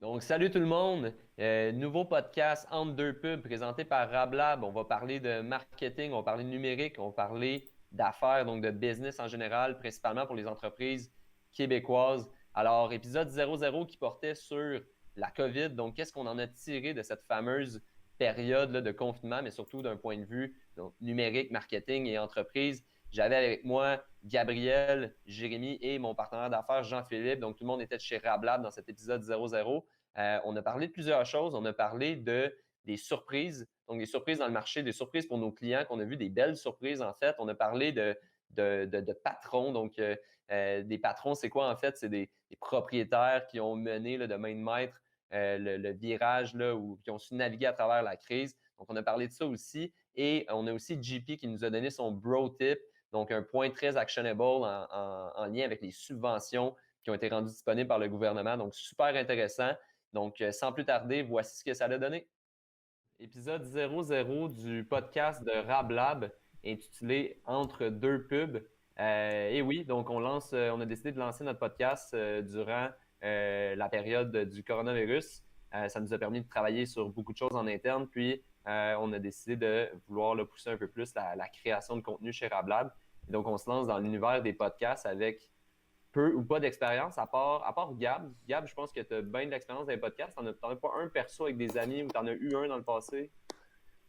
Donc, salut tout le monde. Nouveau podcast entre deux pubs présenté par Rablab. On va parler de marketing, on va parler de numérique, on va parler d'affaires, donc de business en général, principalement pour les entreprises québécoises. Alors, épisode 00 qui portait sur la COVID. Donc, qu'est-ce qu'on en a tiré de cette fameuse période là, de confinement, mais surtout d'un point de vue donc, numérique, marketing et entreprise. J'avais avec moi Gabriel, Jérémy et mon partenaire d'affaires Jean-Philippe. Donc, tout le monde était de chez Rablab dans cet épisode 00. On a parlé de plusieurs choses. On a parlé des surprises, donc des surprises dans le marché, des surprises pour nos clients, qu'on a vu des belles surprises en fait. On a parlé de patrons. Donc, des patrons, c'est quoi en fait? C'est des propriétaires qui ont mené là, de main de maître le virage là, ou qui ont su naviguer à travers la crise. Donc, on a parlé de ça aussi. Et on a aussi JP qui nous a donné son bro tip, donc un point très actionable en lien avec les subventions qui ont été rendues disponibles par le gouvernement. Donc, super intéressant. Donc, sans plus tarder, voici ce que ça a donné. Épisode 00 du podcast de Rablab intitulé Entre deux pubs. Et oui, donc on a décidé de lancer notre podcast durant la période du coronavirus. Ça nous a permis de travailler sur beaucoup de choses en interne, puis on a décidé de vouloir pousser un peu plus la création de contenu chez Rablab. Et donc, on se lance dans l'univers des podcasts avec peu ou pas d'expérience, à part Gab. Gab, je pense que tu as bien de l'expérience dans les podcasts. T'en as pas un perso avec des amis ou t'en as eu un dans le passé?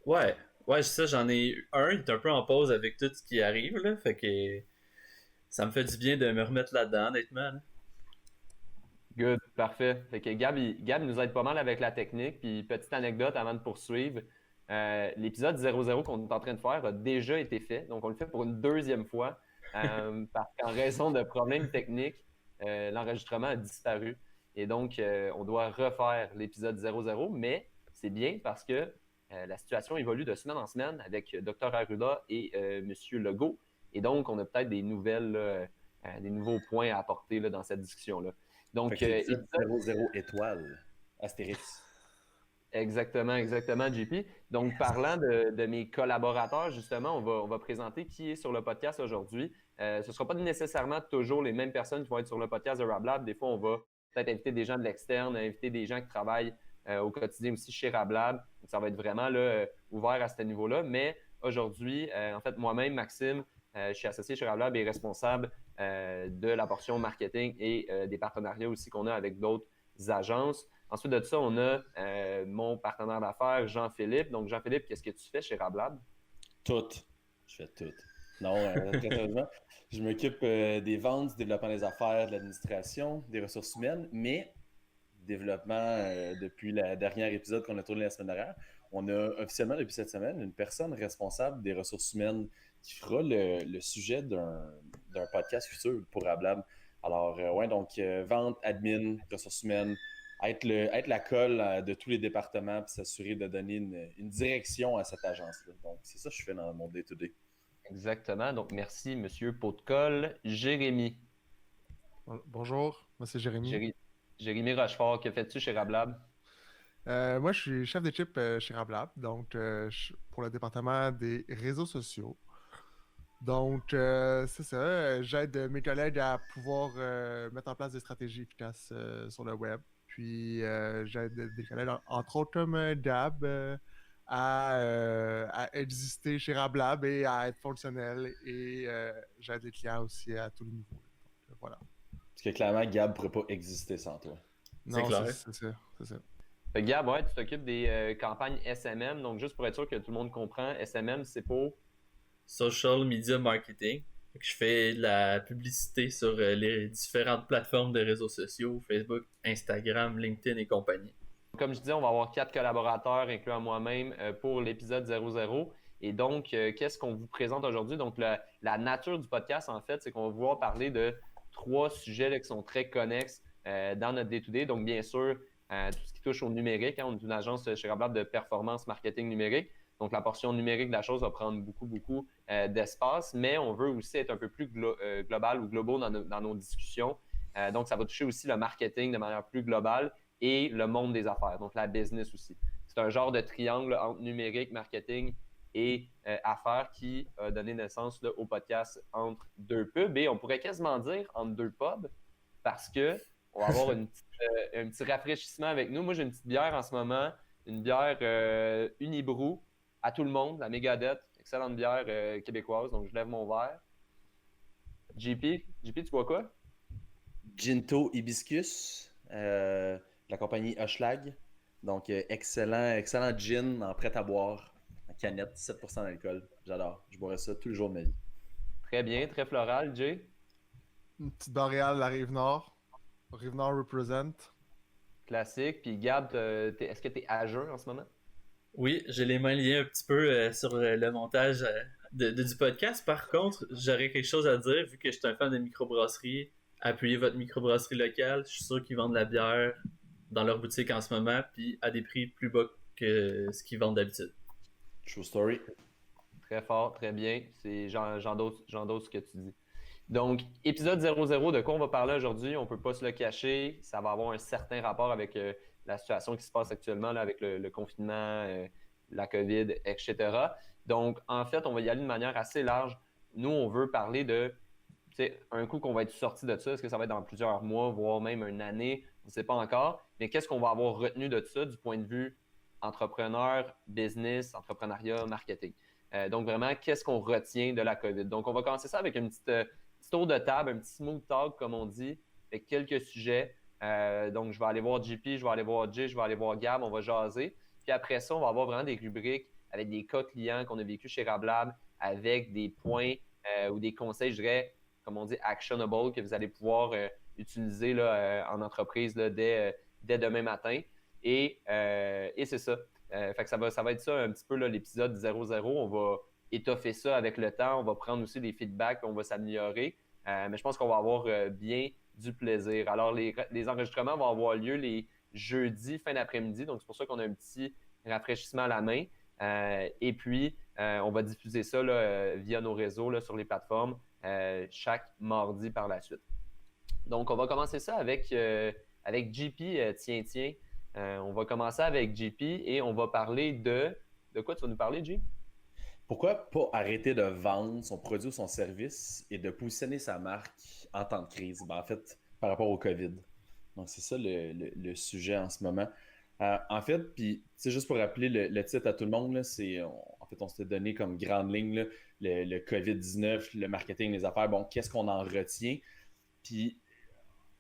Ouais, ouais, ça, j'en ai eu un. Il est un peu en pause avec tout ce qui arrive, là. Fait que ça me fait du bien de me remettre là-dedans, honnêtement, là. Good, parfait. Fait que Gab nous aide pas mal avec la technique. Puis, petite anecdote avant de poursuivre. L'épisode 00 qu'on est en train de faire a déjà été fait. Donc, on le fait pour une deuxième fois. Parce qu'en raison de problèmes techniques, l'enregistrement a disparu. Et donc, on doit refaire l'épisode 00. Mais c'est bien parce que la situation évolue de semaine en semaine avec Dr. Arruda et Monsieur Legault. Et donc, on a peut-être des nouvelles, des nouveaux points à apporter là, dans cette discussion-là. Fait Donc, que l'épisode épisode 00 étoile. Astérix. exactement, exactement, JP. Donc, parlant de mes collaborateurs, justement, on va présenter qui est sur le podcast aujourd'hui. Ce ne sera pas nécessairement toujours les mêmes personnes qui vont être sur le podcast de Rablab. Des fois, on va peut-être inviter des gens de l'externe, inviter des gens qui travaillent au quotidien aussi chez Rablab. Donc, ça va être vraiment là, ouvert à ce niveau-là. Mais aujourd'hui, en fait, moi-même, Maxime, je suis associé chez Rablab et responsable de la portion marketing et des partenariats aussi qu'on a avec d'autres agences. Ensuite de ça, on a mon partenaire d'affaires, Jean-Philippe. Donc, Jean-Philippe, qu'est-ce que tu fais chez Rablab? Tout. Je fais tout. Non, très sérieusement, je m'occupe des ventes, du développement des affaires, de l'administration, des ressources humaines, mais développement depuis le dernier épisode qu'on a tourné la semaine dernière. On a officiellement, depuis cette semaine, une personne responsable des ressources humaines qui fera le sujet d'un podcast futur pour Ablab. Alors, ouais, donc, vente, admin, ressources humaines, être la colle de tous les départements puis s'assurer de donner une direction à cette agence-là. Donc, c'est ça que je fais dans mon day-to-day. Exactement. Donc, merci, Monsieur Pot-de-Colle. Jérémy. Bonjour, moi c'est Jérémy. Jérémy Rochefort, que fais-tu chez Rablab? Moi je suis chef d'équipe chez Rablab, donc pour le département des réseaux sociaux. Donc c'est ça, j'aide mes collègues à pouvoir mettre en place des stratégies efficaces sur le web. Puis j'aide des collègues, entre autres comme Gab, à exister chez Rablab et à être fonctionnel. Et j'aide les clients aussi à tous les niveaux. Donc voilà. Parce que clairement, Gab ne pourrait pas exister sans toi. C'est Non, clair. c'est ça, c'est ça. Fait que, Gab, ouais, tu t'occupes des campagnes SMM. Donc, juste pour être sûr que tout le monde comprend, SMM, c'est pour... Social Media Marketing. Fait que je fais de la publicité sur les différentes plateformes de réseaux sociaux, Facebook, Instagram, LinkedIn et compagnie. Comme je disais, on va avoir 4 collaborateurs, incluant moi-même, pour l'épisode 00. Et donc, qu'est-ce qu'on vous présente aujourd'hui? Donc, la nature du podcast, en fait, c'est qu'on va vouloir parler de 3 sujets là, qui sont très connexes dans notre day-to-day. Donc, bien sûr, tout ce qui touche au numérique. Hein, on est une agence chez Rablab de performance marketing numérique. Donc, la portion numérique de la chose va prendre beaucoup d'espace, mais on veut aussi être un peu plus global ou globaux dans nos discussions. Donc, ça va toucher aussi le marketing de manière plus globale et le monde des affaires, donc la business aussi. C'est un genre de triangle entre numérique, marketing et affaires qui a donné naissance là, au podcast Entre deux pubs et on pourrait quasiment dire entre deux pubs parce que On va avoir un petit rafraîchissement avec nous. Moi, j'ai une petite bière en ce moment, une bière Unibrew à tout le monde, la Megadeth, excellente bière québécoise. Donc, je lève mon verre. JP, tu bois quoi? Ginto Hibiscus, de la compagnie Hochelag. Donc, excellent gin en prêt à boire, en canette, 7% d'alcool. J'adore. Je boirais ça tous les jours de ma vie. Très bien, très floral, Jay. Une petite boréale de la Rive-Nord. Rive-Nord represent. Classique. Puis Gab, est-ce que tu es à jeun en ce moment? Oui, j'ai les mains liées un petit peu sur le montage du podcast. Par contre, j'aurais quelque chose à dire, vu que je suis un fan de microbrasserie. Appuyez votre microbrasserie locale. Je suis sûr qu'ils vendent de la bière dans leur boutique en ce moment, puis à des prix plus bas que ce qu'ils vendent d'habitude. True story. Très fort, très bien. J'endosse ce que tu dis. Donc, épisode 00, de quoi on va parler aujourd'hui? On ne peut pas se le cacher. Ça va avoir un certain rapport avec la situation qui se passe actuellement là, avec le confinement, la COVID, etc. Donc, en fait, on va y aller de manière assez large. Nous, on veut parler de, un coup qu'on va être sorti de ça. Est-ce que ça va être dans plusieurs mois, voire même une année? On ne sait pas encore. Mais qu'est-ce qu'on va avoir retenu de ça du point de vue entrepreneur, business, entrepreneuriat, marketing? Donc, vraiment, qu'est-ce qu'on retient de la COVID? Donc, on va commencer ça avec une petite petit tour de table, un petit smooth talk, comme on dit, avec quelques sujets. Donc, je vais aller voir JP, je vais aller voir Jay, je vais aller voir Gab, on va jaser. Puis après ça, on va avoir vraiment des rubriques avec des cas clients qu'on a vécu chez Rablab, avec des points ou des conseils, je dirais, comme on dit, actionable, que vous allez pouvoir utiliser là, en entreprise là, dès demain matin. Et c'est ça. Fait que ça va être ça un petit peu l'épisode 00. On va étoffer ça avec le temps. On va prendre aussi des feedbacks, on va s'améliorer. Mais je pense qu'on va avoir bien du plaisir. Alors, les enregistrements vont avoir lieu les jeudis, fin d'après-midi. Donc, c'est pour ça qu'on a un petit rafraîchissement à la main. Et puis, on va diffuser ça là, via nos réseaux là, sur les plateformes chaque mardi par la suite. Donc, on va commencer ça avec JP. Tiens. On va commencer avec JP et on va parler de... De quoi tu vas nous parler, JP? Pourquoi pas arrêter de vendre son produit ou son service et de positionner sa marque en temps de crise? En fait, par rapport au COVID. Donc, c'est ça le sujet en ce moment. En fait, puis, juste pour rappeler le titre à tout le monde, là, en fait, on s'était donné comme grande ligne là, le COVID-19, le marketing, les affaires. Bon, qu'est-ce qu'on en retient? Puis,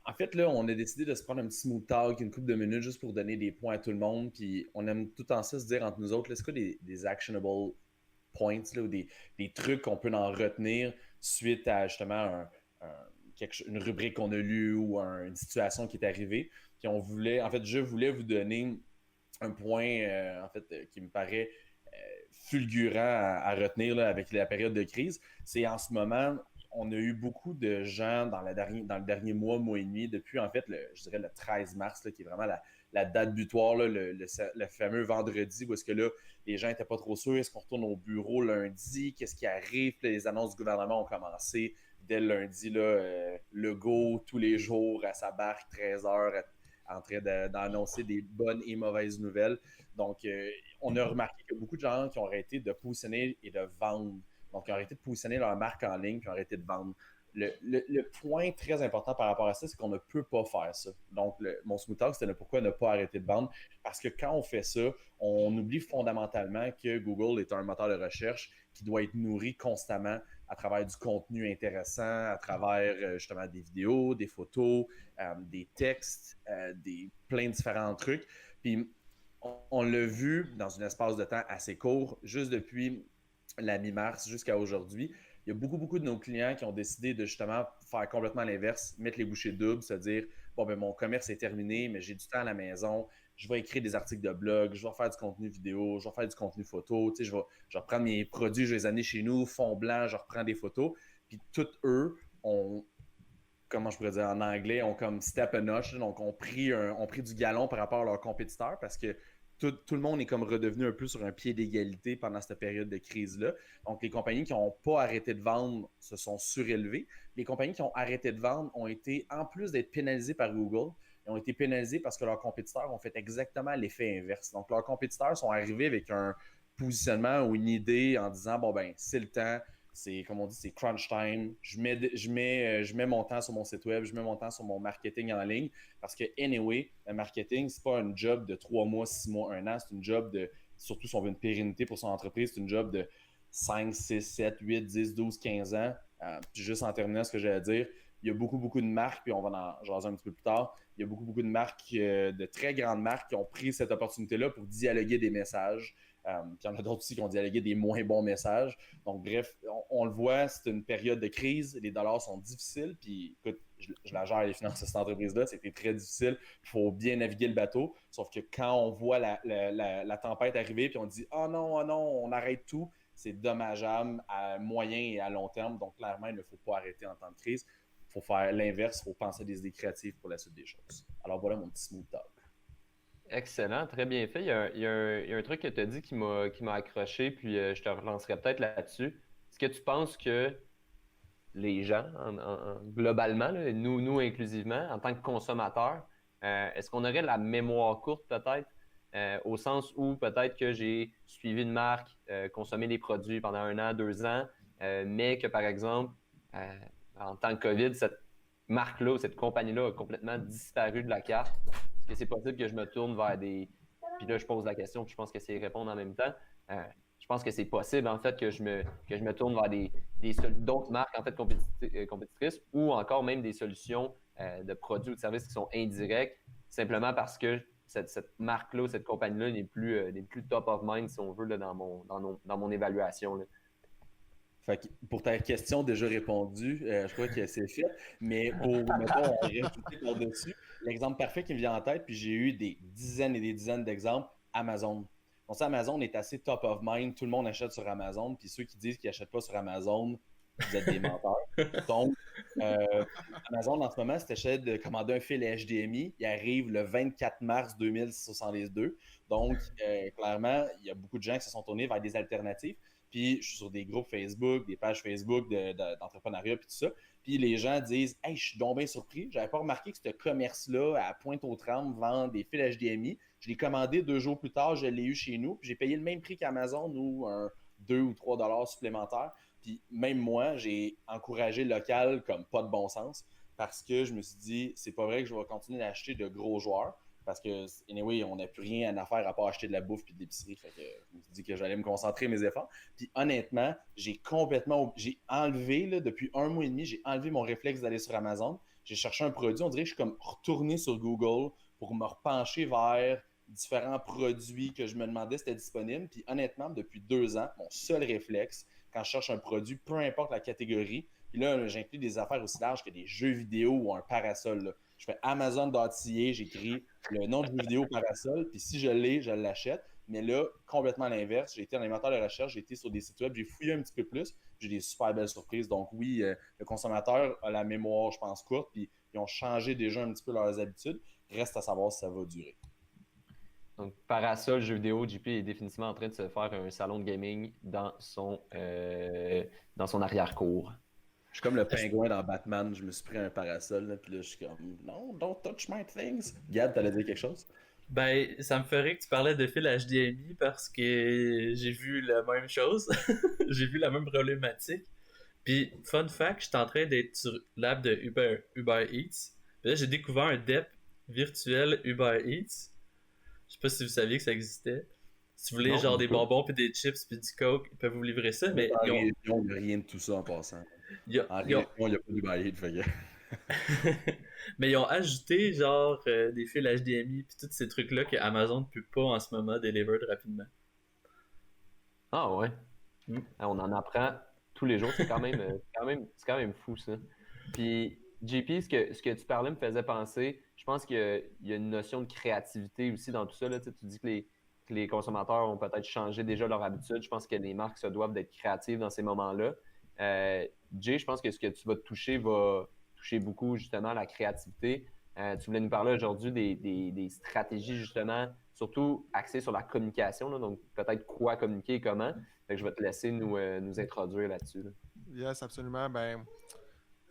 en fait, là, on a décidé de se prendre un petit smooth talk, une couple de minutes, juste pour donner des points à tout le monde. Puis, on aime tout en ça se dire entre nous autres, est-ce que des actionable points là, ou des trucs qu'on peut en retenir suite à justement une rubrique qu'on a lue ou une situation qui est arrivée. Puis je voulais vous donner un point qui me paraît fulgurant à retenir là, avec la période de crise. C'est en ce moment, on a eu beaucoup de gens dans le dernier mois et demi, depuis en fait, je dirais le 13 mars, là, qui est vraiment la date butoir, là, le fameux vendredi, où est-ce que là, les gens n'étaient pas trop sûrs, est-ce qu'on retourne au bureau lundi, qu'est-ce qui arrive, puis les annonces du gouvernement ont commencé dès le lundi, là, Legault, tous les jours, à sa barque, 13h, en train d'annoncer des bonnes et mauvaises nouvelles. Donc, on a remarqué que beaucoup de gens qui ont arrêté de positionner et de vendre, donc ils ont arrêté de positionner leur marque en ligne, puis ont arrêté de vendre. Le point très important par rapport à ça, c'est qu'on ne peut pas faire ça. Donc, mon smooth talk, c'était pourquoi ne pas arrêter de vendre. Parce que quand on fait ça, on oublie fondamentalement que Google est un moteur de recherche qui doit être nourri constamment à travers du contenu intéressant, à travers justement des vidéos, des photos, des textes, plein de différents trucs. Puis, on l'a vu dans un espace de temps assez court, juste depuis la mi-mars jusqu'à aujourd'hui. Il y a beaucoup de nos clients qui ont décidé de justement faire complètement l'inverse, mettre les bouchées doubles, se dire bon, ben mon commerce est terminé, mais j'ai du temps à la maison, je vais écrire des articles de blog, je vais faire du contenu vidéo, je vais faire du contenu photo, je vais reprendre mes produits, je vais les amener chez nous, fond blanc, je reprends des photos. Puis tous eux ont, comment je pourrais dire en anglais, ont comme step a notch, donc ont pris du galon par rapport à leurs compétiteurs parce que tout le monde est comme redevenu un peu sur un pied d'égalité pendant cette période de crise-là. Donc, les compagnies qui n'ont pas arrêté de vendre se sont surélevées. Les compagnies qui ont arrêté de vendre ont été, en plus d'être pénalisées par Google, ont été pénalisées parce que leurs compétiteurs ont fait exactement l'effet inverse. Donc, leurs compétiteurs sont arrivés avec un positionnement ou une idée en disant, bon, ben, c'est le temps, c'est, comme on dit, c'est crunch time. Je mets mon temps sur mon site web, je mets mon temps sur mon marketing en ligne parce que, anyway, le marketing, c'est pas un job de 3 mois, 6 mois, 1 an. C'est une job de, surtout si on veut une pérennité pour son entreprise, c'est une job de 5, 6, 7, 8, 10, 12, 15 ans. Puis juste en terminant ce que j'allais dire, il y a beaucoup de marques, puis on va en jaser un petit peu plus tard. Il y a beaucoup de marques, de très grandes marques qui ont pris cette opportunité-là pour dialoguer des messages. Puis il y en a d'autres aussi qui ont dialogué des moins bons messages. Donc, bref, on le voit, c'est une période de crise. Les dollars sont difficiles. Puis, écoute, je la gère les finances de cette entreprise-là. C'était très difficile. Il faut bien naviguer le bateau. Sauf que quand on voit la tempête arriver, puis on dit oh non, on arrête tout, c'est dommageable à moyen et à long terme. Donc, clairement, il ne faut pas arrêter en temps de crise. Il faut faire l'inverse. Il faut penser à des idées créatives pour la suite des choses. Alors, voilà mon petit smooth talk. Excellent, très bien fait. Il y a un truc que tu as dit qui m'a accroché, puis je te relancerai peut-être là-dessus. Est-ce que tu penses que les gens, globalement, là, nous inclusivement, en tant que consommateurs, est-ce qu'on aurait la mémoire courte peut-être, au sens où peut-être que j'ai suivi une marque, consommé des produits pendant 1 an, 2 ans, mais que par exemple, en temps de COVID, cette marque-là, cette compagnie-là a complètement disparu de la carte. Est-ce que c'est possible que je me tourne vers des... Puis là, je pose la question, puis je pense que c'est répondre en même temps. Je pense que c'est possible, en fait, que je me tourne vers d'autres marques, en fait, compétitrices ou encore même des solutions de produits ou de services qui sont indirects, simplement parce que cette marque-là, cette compagnie-là n'est plus top of mind, si on veut, là, dans mon évaluation, là. Fait que pour ta question déjà répondue, je crois que c'est fait. Mais pour, mettons, rajouter par-dessus, l'exemple parfait qui me vient en tête, puis j'ai eu des dizaines et des dizaines d'exemples, Amazon. On sait Amazon est assez top of mind, tout le monde achète sur Amazon, puis ceux qui disent qu'ils n'achètent pas sur Amazon, vous êtes des menteurs. Donc, Amazon, en ce moment, si tu achètes de commander un fil HDMI, il arrive le 24 mars 2062. Donc, clairement, il y a beaucoup de gens qui se sont tournés vers des alternatives. Puis je suis sur des groupes Facebook, des pages Facebook d'entrepreneuriat, puis tout ça. Puis les gens disent « Hey, je suis donc bien surpris. J'avais pas remarqué que ce commerce-là, à Pointe-aux-Trembles, vend des fils HDMI. Je l'ai commandé 2 jours plus tard, je l'ai eu chez nous. Puis j'ai payé le même prix qu'Amazon ou un 2 ou 3 dollars supplémentaires. Puis même moi, j'ai encouragé le local comme pas de bon sens parce que je me suis dit, c'est pas vrai que je vais continuer d'acheter de gros joueurs. Parce que, anyway, on n'a plus rien à faire à part acheter de la bouffe et de l'épicerie. Fait que je me suis dit que j'allais me concentrer mes efforts. Puis honnêtement, j'ai enlevé, là, depuis 1 mois et demi, j'ai enlevé mon réflexe d'aller sur Amazon. J'ai cherché un produit. On dirait que je suis comme retourné sur Google pour me repencher vers différents produits que je me demandais si c'était disponible. Puis honnêtement, depuis 2 ans, mon seul réflexe, quand je cherche un produit, peu importe la catégorie, puis là, j'inclus des affaires aussi larges que des jeux vidéo ou un parasol, là. Je fais Amazon.ca, j'écris le nom du jeu vidéo parasol, puis si je l'ai, je l'achète. Mais là, complètement à l'inverse, j'ai été dans les moteurs de recherche, j'ai été sur des sites web, j'ai fouillé un petit peu plus, j'ai des super belles surprises. Donc oui, le consommateur a la mémoire, je pense, courte, puis ils ont changé déjà un petit peu leurs habitudes. Reste à savoir si ça va durer. Donc, Parasol jeux vidéo, JP est définitivement en train de se faire un salon de gaming dans son arrière-cour. Je suis comme le pingouin dans Batman, je me suis pris un parasol, là, puis là, je suis comme « Non, don't touch my things ». Gab, t'allais dire quelque chose? Ben, ça me ferait que tu parlais de fil HDMI parce que j'ai vu la même chose. J'ai vu la même problématique. Puis, fun fact, j'étais en train d'être sur l'app de Uber Eats. Puis là, j'ai découvert un DEP virtuel Uber Eats. Je sais pas si vous saviez que ça existait. Si vous voulez, Non, genre des pas. bonbons, puis des chips, puis du coke, ils peuvent vous livrer ça. Mais En ils ont, région, il n'y a rien de tout ça en passant. ils ont- En ils ont- région, il n'y a pas d'Uber Eats, fait que... mais ils ont ajouté genre des fils HDMI, puis tous ces trucs-là que Amazon ne peut pas en ce moment deliver rapidement. Ah ouais. Mm. On en apprend tous les jours. C'est quand même fou, ça. Puis, JP, ce que tu parlais me faisait penser, je pense qu'il y a une notion de créativité aussi dans tout ça, là. Tu sais, tu dis que les consommateurs ont peut-être changé déjà leur habitude. Je pense que les marques se doivent d'être créatives dans ces moments-là. Jay, je pense que ce que tu vas toucher va toucher beaucoup justement la créativité. Tu voulais nous parler aujourd'hui des stratégies justement, surtout axées sur la communication, là, donc peut-être quoi communiquer et comment. Fait que je vais te laisser nous introduire là-dessus, là. Yes, absolument. Ben,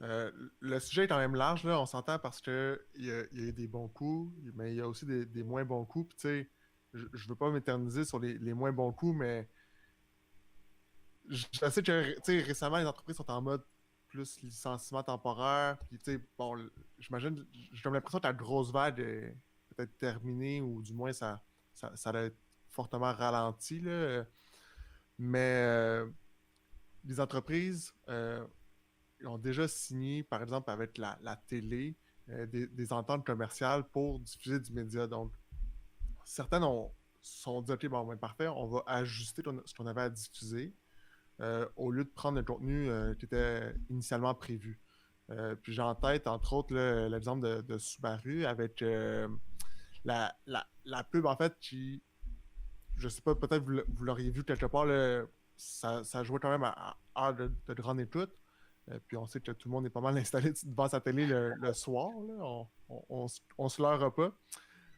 le sujet est quand même large, là, on s'entend parce que il y a eu des bons coups, mais il y a aussi des moins bons coups. Puis, tu sais, je veux pas m'éterniser sur les moins bons coups, mais je sais que, tu sais, récemment, les entreprises sont en mode plus licenciement temporaire. Puis, tu sais, bon, j'imagine, j'ai l'impression que la grosse vague est peut-être terminée ou du moins ça a fortement ralenti, là. Mais les entreprises ont déjà signé, par exemple, avec la télé, des ententes commerciales pour diffuser du média. Donc, certaines se sont dit, OK, bon, ben, parfait, on va ajuster ce qu'on avait à diffuser au lieu de prendre le contenu qui était initialement prévu. Puis j'ai en tête, entre autres, l'exemple de Subaru avec la pub, en fait, qui, je sais pas, peut-être vous l'auriez vu quelque part, là, ça jouait quand même à heure de grande écoute. Puis on sait que tout le monde est pas mal installé devant sa télé le soir. Là. On se leurra pas.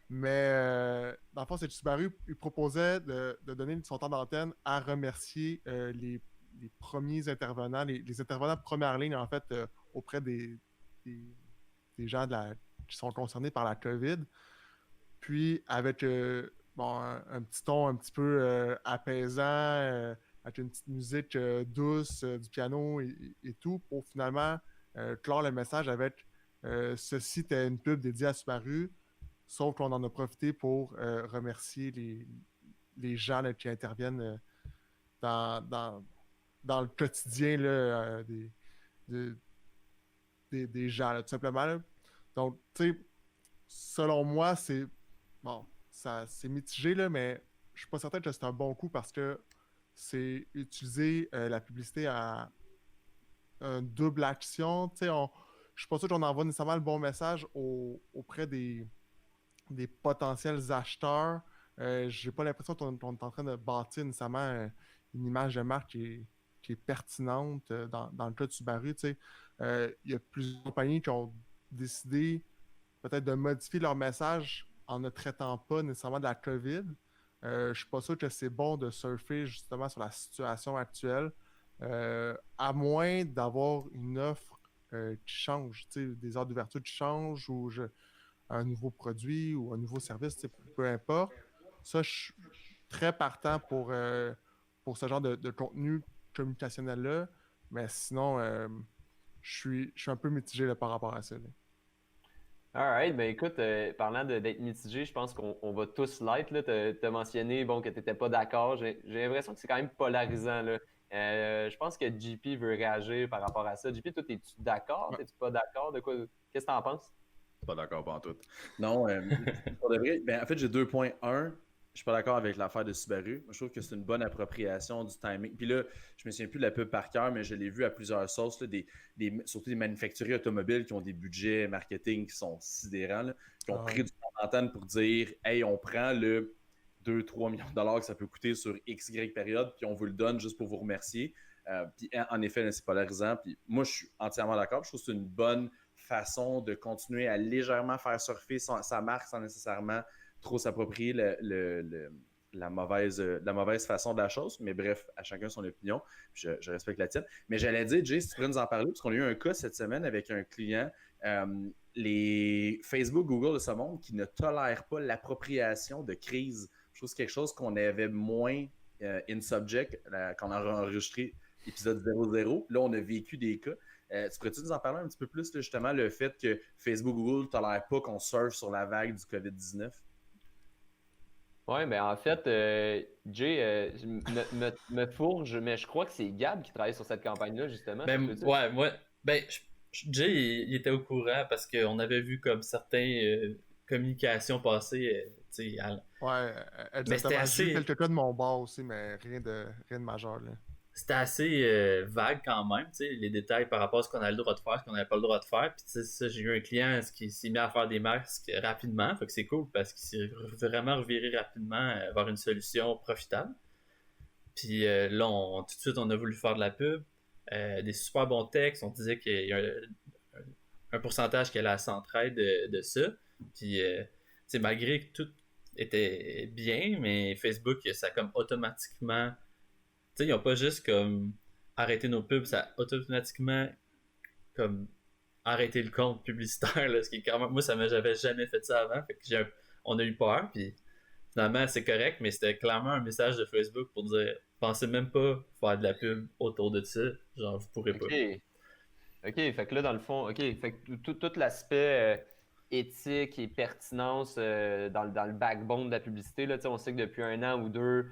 Mais dans le fond, c'est que Subaru il proposait de donner son temps d'antenne à remercier les premiers intervenants, les intervenants de première ligne, en fait, auprès des gens qui sont concernés par la COVID. Puis avec bon, un petit ton un petit peu apaisant, avec une petite musique douce, du piano et tout, pour finalement clore le message avec ceci était une pub dédiée à Subaru, sauf qu'on en a profité pour remercier les gens là, qui interviennent dans le quotidien là, des gens, là, tout simplement. Là. Donc, tu sais, selon moi, c'est bon, c'est mitigé, là, mais je suis pas certain que c'est un bon coup parce que c'est utiliser la publicité à un double action. Tu sais, je suis pas sûr qu'on envoie nécessairement le bon message auprès des potentiels acheteurs. J'ai pas l'impression qu'on est en train de bâtir nécessairement une image de marque qui est pertinente dans le cas de Subaru. Il y a plusieurs compagnies qui ont décidé peut-être de modifier leur message en ne traitant pas nécessairement de la COVID. Je suis pas sûr que c'est bon de surfer justement sur la situation actuelle, à moins d'avoir une offre qui change, des heures d'ouverture qui changent ou un nouveau produit ou un nouveau service, peu importe. Ça, je suis très partant pour ce genre de contenu communicationnel-là, mais sinon, je suis un peu mitigé là, par rapport à ça. Là. Alright, ben écoute, parlant d'être mitigé, je pense qu'on va tous l'être. Tu as mentionné bon, que tu n'étais pas d'accord. J'ai l'impression que c'est quand même polarisant. Là. Je pense que JP veut réagir par rapport à ça. JP, toi, es-tu d'accord? Ouais. T'es-tu pas d'accord? De quoi? Qu'est-ce que tu en penses? Pas d'accord, pas en tout. Non, pour de vrai, ben, en fait, j'ai 2.1. Je suis pas d'accord avec l'affaire de Subaru. Moi, je trouve que c'est une bonne appropriation du timing. Puis là, je me souviens plus de la pub par cœur, mais je l'ai vu à plusieurs sources, là, surtout des manufacturiers automobiles qui ont des budgets marketing qui sont sidérants, là, qui ont pris du temps d'antenne pour dire hey, on prend le 2-3 millions de dollars que ça peut coûter sur XY période, puis on vous le donne juste pour vous remercier. Puis en effet, là, c'est polarisant. Puis moi, je suis entièrement d'accord. Je trouve que c'est une bonne façon de continuer à légèrement faire surfer sa marque sans nécessairement trop s'approprier la mauvaise façon de la chose. Mais bref, à chacun son opinion. Je respecte la tienne. Mais j'allais dire, Jay, si tu pourrais nous en parler, parce qu'on a eu un cas cette semaine avec un client, les Facebook, Google de ce monde qui ne tolèrent pas l'appropriation de crise. Je trouve que c'est quelque chose qu'on avait moins in subject quand on a enregistré l'épisode 00. Là, on a vécu des cas. Tu pourrais-tu nous en parler un petit peu plus, là, justement, le fait que Facebook, Google ne tolèrent pas qu'on surfe sur la vague du COVID-19? Oui, ben en fait, Jay me fourge, mais je crois que c'est Gab qui travaille sur cette campagne-là, justement. Ben, Ça se peut-tu? ouais, moi, ben, Jay, il était au courant parce qu'on avait vu comme certaines communications passer, tu sais, Ouais, mais c'était exactement. J'ai eu assez, quelques cas de mon bord aussi, mais rien de majeur. Là. c'était assez vague quand même, tu sais, les détails par rapport à ce qu'on a le droit de faire, ce qu'on n'avait pas le droit de faire. Puis, tu sais, ça, j'ai eu un client qui s'est mis à faire des masques rapidement, fait que c'est cool parce qu'il s'est vraiment reviré rapidement vers une solution profitable. Puis là, tout de suite, on a voulu faire de la pub, des super bons textes. On disait qu'il y a un pourcentage qui allait à s'entraide de ça. Puis, tu sais, malgré que tout était bien, mais Facebook, ça a comme automatiquement. Tu sais, ils n'ont pas juste comme arrêté nos pubs, ça a automatiquement comme arrêté le compte publicitaire. Là, ce qui est quand même. Moi, j'avais jamais fait ça avant. Fait que on a eu peur. Puis finalement, c'est correct, mais c'était clairement un message de Facebook pour dire pensez même pas faire de la pub autour de ça. Genre, vous pourrez pas. OK. OK, fait que là, dans le fond, OK, fait que tout l'aspect éthique et pertinence dans le backbone de la publicité, là, tu sais, on sait que depuis 1 an ou 2, tout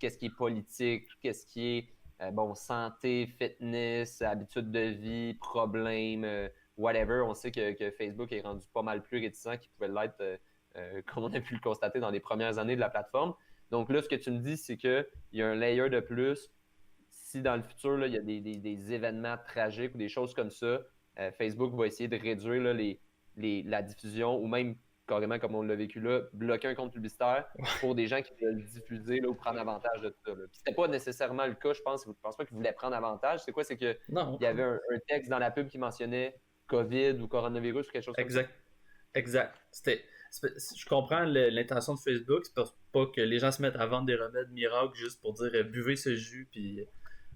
ce qui est politique, tout ce qui est bon, santé, fitness, habitude de vie, problèmes, whatever, on sait que Facebook est rendu pas mal plus réticent qu'il pouvait l'être, comme on a pu le constater dans les premières années de la plateforme. Donc là, ce que tu me dis, c'est qu'il y a un layer de plus. Si dans le futur, là, il y a des événements tragiques ou des choses comme ça, Facebook va essayer de réduire là, la diffusion ou même carrément comme on l'a vécu là, bloquer un compte publicitaire pour des gens qui veulent diffuser là, ou prendre avantage de tout ça. Là. Puis c'était pas nécessairement le cas, je pense. Je pense pas qu'ils voulaient prendre avantage. C'est quoi? C'est qu'il Non. y avait un texte dans la pub qui mentionnait COVID ou coronavirus ou quelque chose comme ça. Exact. Je comprends l'intention de Facebook, c'est pas que les gens se mettent à vendre des remèdes miracles juste pour dire buvez ce jus puis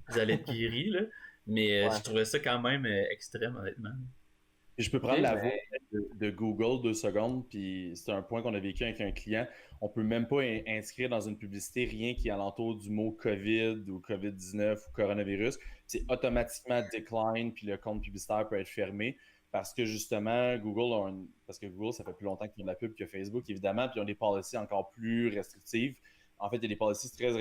vous allez être guéris, là. Mais Ouais. je trouvais ça quand même extrême, honnêtement. Et je peux prendre Ok, la mais- voix de Google 2 secondes, puis c'est un point qu'on a vécu avec un client. On peut même pas inscrire dans une publicité rien qui est alentour du mot COVID ou COVID-19 ou coronavirus. C'est automatiquement decline, puis le compte publicitaire peut être fermé parce que justement, parce que Google, ça fait plus longtemps qu'ils font de la pub que Facebook, évidemment, puis ils ont des policies encore plus restrictives. En fait, il y a des policies très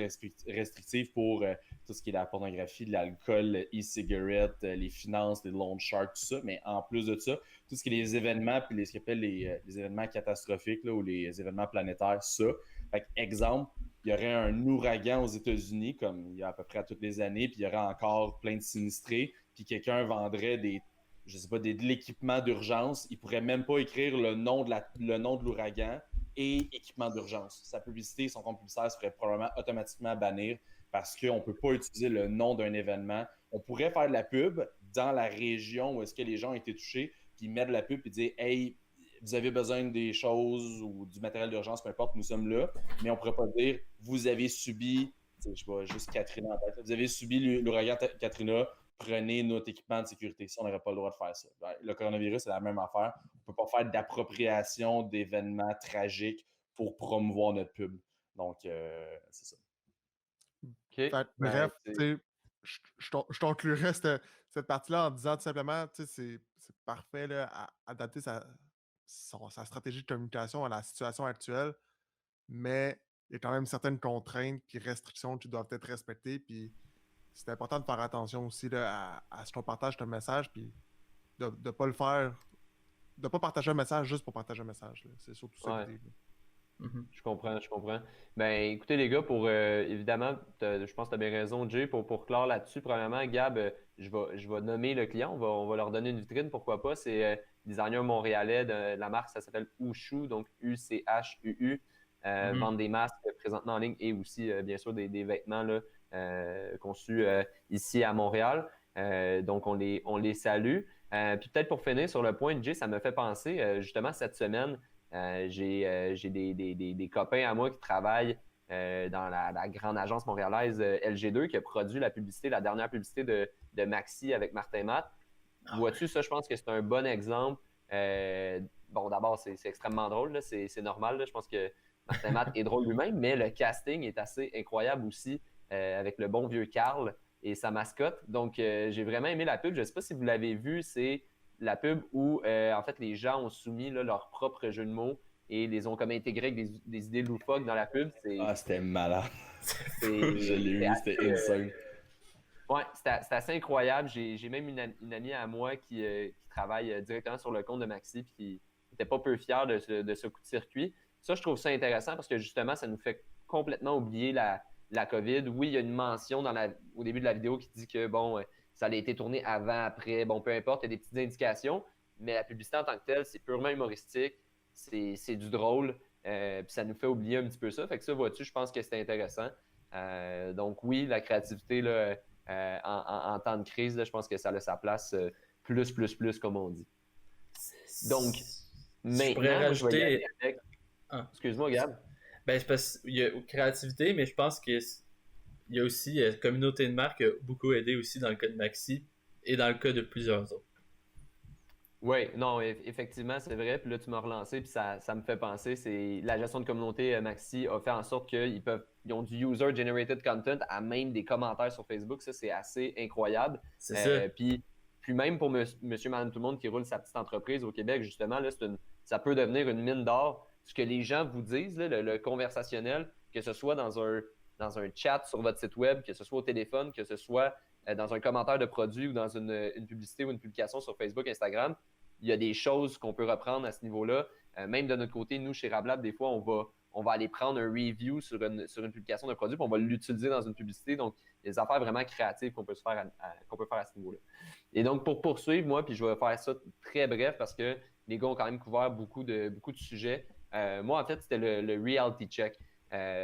restrictives pour tout ce qui est la pornographie, l'alcool, e-cigarettes, les finances, les loan sharks, tout ça. Mais en plus de ça, tout ce qui est les événements, puis ce qu'on appelle les événements catastrophiques là, ou les événements planétaires, ça. Fait que, exemple, il y aurait un ouragan aux États-Unis, comme il y a à peu près à toutes les années, puis il y aurait encore plein de sinistrés, puis quelqu'un vendrait je sais pas, de l'équipement d'urgence. Il pourrait même pas écrire le nom de l'ouragan et équipement d'urgence. Sa publicité, son compte publicitaire se ferait probablement automatiquement bannir parce qu'on ne peut pas utiliser le nom d'un événement. On pourrait faire de la pub dans la région où est-ce que les gens ont été touchés, puis mettre de la pub et dire « Hey, vous avez besoin des choses ou du matériel d'urgence, peu importe, nous sommes là. » Mais on ne pourrait pas dire « Vous avez subi, je sais pas, juste Katrina en tête, vous avez subi l'ouragan Katrina, prenez notre équipement de sécurité. » Ça, on n'aurait pas le droit de faire ça. Le coronavirus, c'est la même affaire. On ne peut pas faire d'appropriation d'événements tragiques pour promouvoir notre pub. Donc, c'est ça. OK. Fait, Ben, bref, c'est- tu sais, je conclurais cette partie-là en disant tout simplement, tu sais, c'est parfait là, à adapter sa stratégie de communication à la situation actuelle, mais il y a quand même certaines contraintes et restrictions qui doivent être respectées. Puis c'est important de faire attention aussi là, à ce qu'on partage ton message, puis de ne pas le faire, de pas partager un message juste pour partager un message. Là. C'est surtout ça Ouais. l'idée. Là. Je comprends. Ben, écoutez, les gars, pour évidemment, je pense que tu as bien raison, Jay, pour clore là-dessus. Premièrement, Gab, je vais nommer le client, on va leur donner une vitrine, pourquoi pas. C'est designer montréalais de la marque, ça s'appelle Ushu, donc UCHUU. Vendre des masques présentement en ligne et aussi, bien sûr, des vêtements là, conçus ici à Montréal. Donc, on les salue. Puis peut-être pour finir sur le point, Jay, ça me fait penser, justement, cette semaine, j'ai des copains à moi qui travaillent dans la grande agence montréalaise LG2 qui a produit la dernière publicité de Maxi avec Martin Matt. Vois-tu, ça, je pense que c'est un bon exemple. Bon, d'abord, c'est extrêmement drôle, là, c'est normal. Là, je pense que Martin Matt est drôle lui-même, mais le casting est assez incroyable aussi avec le bon vieux Carl et sa mascotte. Donc, j'ai vraiment aimé la pub. Je ne sais pas si vous l'avez vu, c'est la pub où, en fait, les gens ont soumis là, leur propre jeu de mots et les ont comme intégrés avec des idées loufoques dans la pub. Ah, c'était malade. C'est- Je l'ai vu, c'était insane. Ouais, c'est assez incroyable. J'ai même une amie à moi qui travaille directement sur le compte de Maxi et qui n'était pas peu fière de ce coup de circuit. Ça, je trouve ça intéressant parce que justement, ça nous fait complètement oublier la COVID. Oui, il y a une mention au début de la vidéo qui dit que bon, ça a été tourné avant, après, bon, peu importe, il y a des petites indications, mais la publicité en tant que telle, c'est purement humoristique, c'est du drôle, puis ça nous fait oublier un petit peu ça. Fait que ça, vois-tu, je pense que c'est intéressant. Donc oui, la créativité, là, en temps de crise, là, je pense que ça a sa place plus, comme on dit. Donc, je pourrais maintenant, je vais y rajouter. aller avec... Ah. Excuse-moi, Gab. Ben, c'est parce qu'il y a créativité, mais je pense qu'il y a aussi communauté de marque qui a beaucoup aidé aussi dans le cas de Maxi et dans le cas de plusieurs autres. Oui, non, effectivement, c'est vrai. Puis là, tu m'as relancé, puis ça me fait penser, c'est la gestion de communauté Maxi a fait en sorte ils ont du user-generated content à même des commentaires sur Facebook. Ça, c'est assez incroyable. C'est ça. Puis même pour monsieur, madame, tout le monde qui roule sa petite entreprise au Québec, justement, là, ça peut devenir une mine d'or. Ce que les gens vous disent, là, le conversationnel, que ce soit dans un chat sur votre site web, que ce soit au téléphone, que ce soit dans un commentaire de produit ou dans une publicité ou une publication sur Facebook, Instagram, il y a des choses qu'on peut reprendre à ce niveau-là. Même de notre côté, nous, chez Rablab, des fois, on va aller prendre un review sur une publication d'un produit, puis on va l'utiliser dans une publicité. Donc, il y a des affaires vraiment créatives qu'on peut faire à ce niveau-là. Et donc, pour poursuivre, moi, puis je vais faire ça très bref parce que les gars ont quand même couvert beaucoup de sujets. Moi, en fait, c'était le reality check.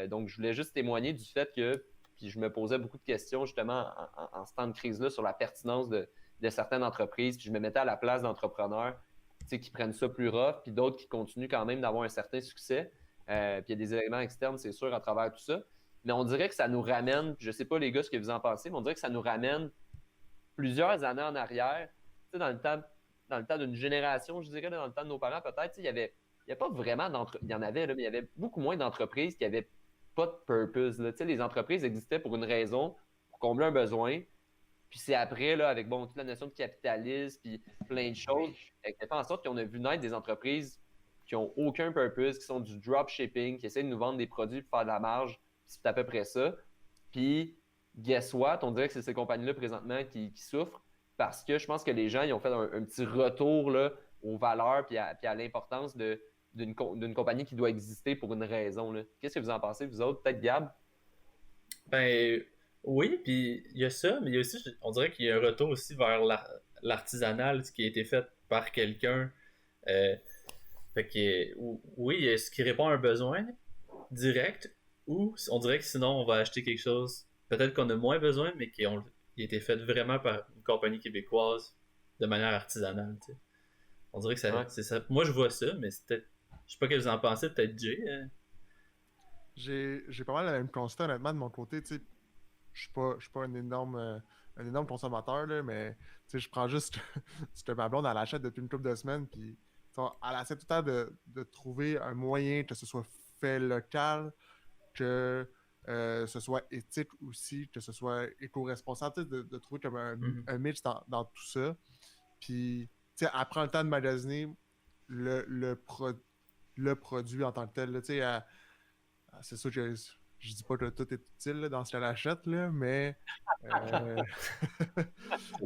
Donc, je voulais juste témoigner du fait que, puis je me posais beaucoup de questions justement en ce temps de crise-là sur la pertinence de certaines entreprises, puis je me mettais à la place d'entrepreneurs qui prennent ça plus rough, puis d'autres qui continuent quand même d'avoir un certain succès. Puis il y a des éléments externes, c'est sûr, à travers tout ça. Mais on dirait que ça nous ramène, je ne sais pas les gars ce que vous en pensez, mais on dirait que ça nous ramène plusieurs années en arrière, dans le temps d'une génération, je dirais, dans le temps de nos parents, peut-être, il y avait pas vraiment d'entreprises, il y en avait, là, mais il y avait beaucoup moins d'entreprises qui n'avaient pas de purpose. Là. Les entreprises existaient pour une raison, pour combler un besoin. Puis c'est après, là, avec toute la notion de capitalisme, puis plein de choses, qui fait en sorte qu'on a vu naître des entreprises qui n'ont aucun purpose, qui sont du dropshipping, qui essaient de nous vendre des produits pour faire de la marge, puis c'est à peu près ça. Puis, guess what? On dirait que c'est ces compagnies-là présentement qui souffrent parce que je pense que les gens ils ont fait un petit retour là, aux valeurs puis à l'importance d'une compagnie qui doit exister pour une raison. Là. Qu'est-ce que vous en pensez, vous autres? Peut-être Gab? Ben oui, puis il y a ça, mais il y a aussi, on dirait qu'il y a un retour aussi vers l'artisanal, ce qui a été fait par quelqu'un. Euh, Fait que oui, est-ce qui répond à un besoin direct, ou on dirait que sinon on va acheter quelque chose, peut-être qu'on a moins besoin, mais qui a été fait vraiment par une compagnie québécoise de manière artisanale. Tu sais. On dirait que Ouais. c'est ça. Moi je vois ça, mais c'est peut-être. Je sais pas ce que vous en pensez, peut-être Jay. J'ai pas mal le même constat, honnêtement, de mon côté. Tu sais, je suis pas un énorme consommateur, là, mais tu sais, je prends juste ce que ma blonde elle achète depuis une couple de semaines, puis tu sais, elle essaie tout le temps de trouver un moyen que ce soit fait local, que ce soit éthique aussi, que ce soit éco-responsable, tu sais, de trouver comme Mhm. un mix dans tout ça. Puis, tu sais, elle prend le temps de magasiner le, le, pro- le produit en tant que tel. Là, tu sais, c'est sûr que je dis pas que tout est utile là, dans ce qu'elle achète, là, mais euh,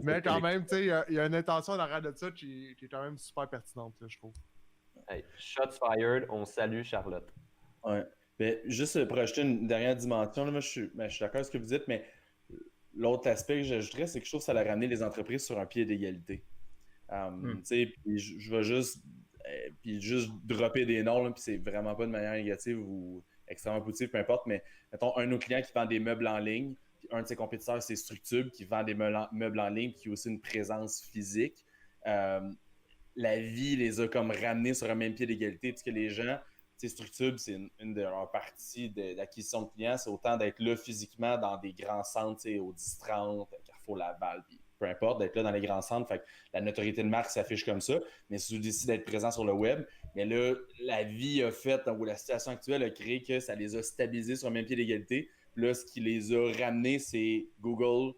mais quand même, tu sais, il y a une intention en arrière de ça qui est quand même super pertinente, là, je trouve. Hey, shots fired, on salue Charlotte. Ouais. Mais juste pour ajouter une dernière dimension, là, moi je suis d'accord avec ce que vous dites, mais l'autre aspect que j'ajouterais, c'est que je trouve que ça a ramené les entreprises sur un pied d'égalité. Hmm. Tu sais, puis je vais juste dropper des noms, là, puis c'est vraiment pas de manière négative ou extrêmement positive, peu importe, mais mettons, un de nos clients qui vend des meubles en ligne, puis un de ses compétiteurs, c'est Structube, qui vend des meubles en ligne, qui a aussi une présence physique. Euh, la vie les a comme ramenés sur un même pied d'égalité, parce que les gens, tu sais, Structube, c'est une de leurs parties d'acquisition de clients, c'est autant d'être là physiquement dans des grands centres, tu sais, au 10-30, Carrefour Laval, puis peu importe, d'être là dans les grands centres. Fait que la notoriété de marque s'affiche comme ça. Mais si tu décides d'être présent sur le web, mais là, la vie a fait, ou la situation actuelle a créé que ça les a stabilisés sur le même pied d'égalité. Puis là, ce qui les a ramenés, c'est Google,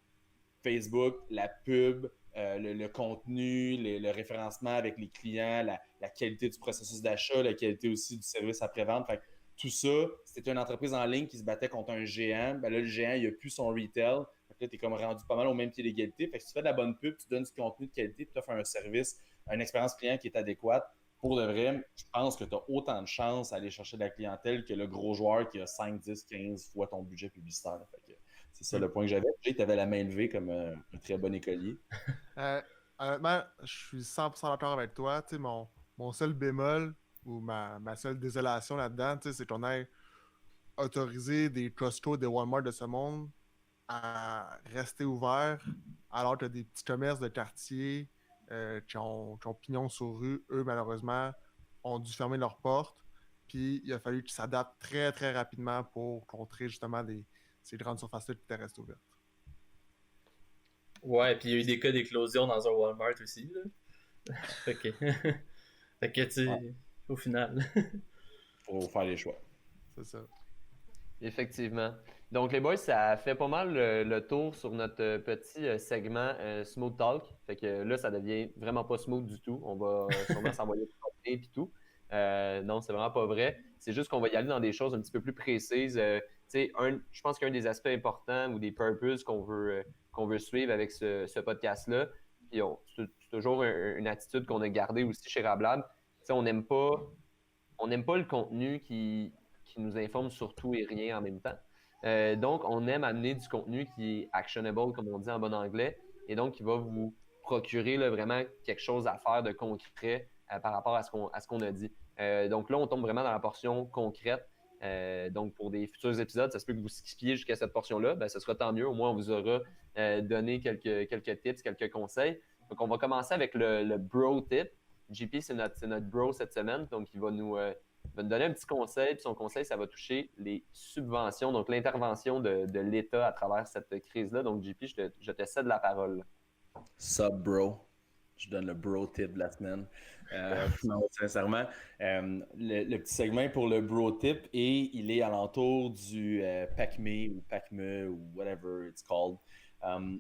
Facebook, la pub, le contenu, le référencement avec les clients, la qualité du processus d'achat, la qualité aussi du service après-vente. Fait que tout ça, c'était une entreprise en ligne qui se battait contre un géant. Ben là, le géant, il n'a plus son retail. Fait que là, tu es comme rendu pas mal au même pied d'égalité. Fait que si tu fais de la bonne pub, tu donnes du contenu de qualité, puis tu offres un service, une expérience client qui est adéquate. Pour de vrai, je pense que tu as autant de chances d'aller chercher de la clientèle que le gros joueur qui a 5, 10, 15 fois ton budget publicitaire. Fait que c'est ça le point que j'avais. Jay, tu avais la main levée comme un très bon écolier. Euh, Honnêtement, je suis 100% d'accord avec toi. Tu sais, mon seul bémol ou ma seule désolation là-dedans, tu sais, c'est qu'on ait autorisé des Costco, des Walmart de ce monde à rester ouverts alors que des petits commerces de quartier qui ont pignon sur rue, eux, malheureusement, ont dû fermer leurs portes. Puis il a fallu qu'ils s'adaptent très, très rapidement pour contrer justement ces grandes surfaces-là qui étaient restées ouvertes. Ouais, puis il y a eu des cas d'éclosion dans un Walmart aussi. Là. Fait que, fait que tu Ouais. au final. Faut faire les choix. C'est ça. Effectivement. Donc, les boys, ça fait pas mal le tour sur notre petit segment Smooth Talk. Fait que là, ça devient vraiment pas smooth du tout. On va sûrement s'envoyer des et tout. Non, c'est vraiment pas vrai. C'est juste qu'on va y aller dans des choses un petit peu plus précises. Je pense qu'un des aspects importants ou des purposes qu'on veut suivre avec ce podcast-là, puis c'est toujours une attitude qu'on a gardée aussi chez Rablab. On n'aime pas le contenu qui nous informe sur tout et rien en même temps. Donc, on aime amener du contenu qui est actionable, comme on dit en bon anglais, et donc qui va vous procurer là, vraiment quelque chose à faire de concret par rapport à ce qu'on a dit. Donc là, on tombe vraiment dans la portion concrète. Donc, pour des futurs épisodes, ça se peut que vous skippiez jusqu'à cette portion-là. Ben, ce sera tant mieux. Au moins, on vous aura donné quelques tips, quelques conseils. Donc, on va commencer avec le bro tip. JP, c'est notre bro cette semaine. Donc, il va nous donner un petit conseil. Puis son conseil, ça va toucher les subventions, donc l'intervention de l'État à travers cette crise-là. Donc, JP, je te cède la parole. Sup, bro. Je donne le bro tip de la semaine. Non, sincèrement, le petit segment pour le bro tip et il est alentour du PACME ou PACME ou whatever it's called.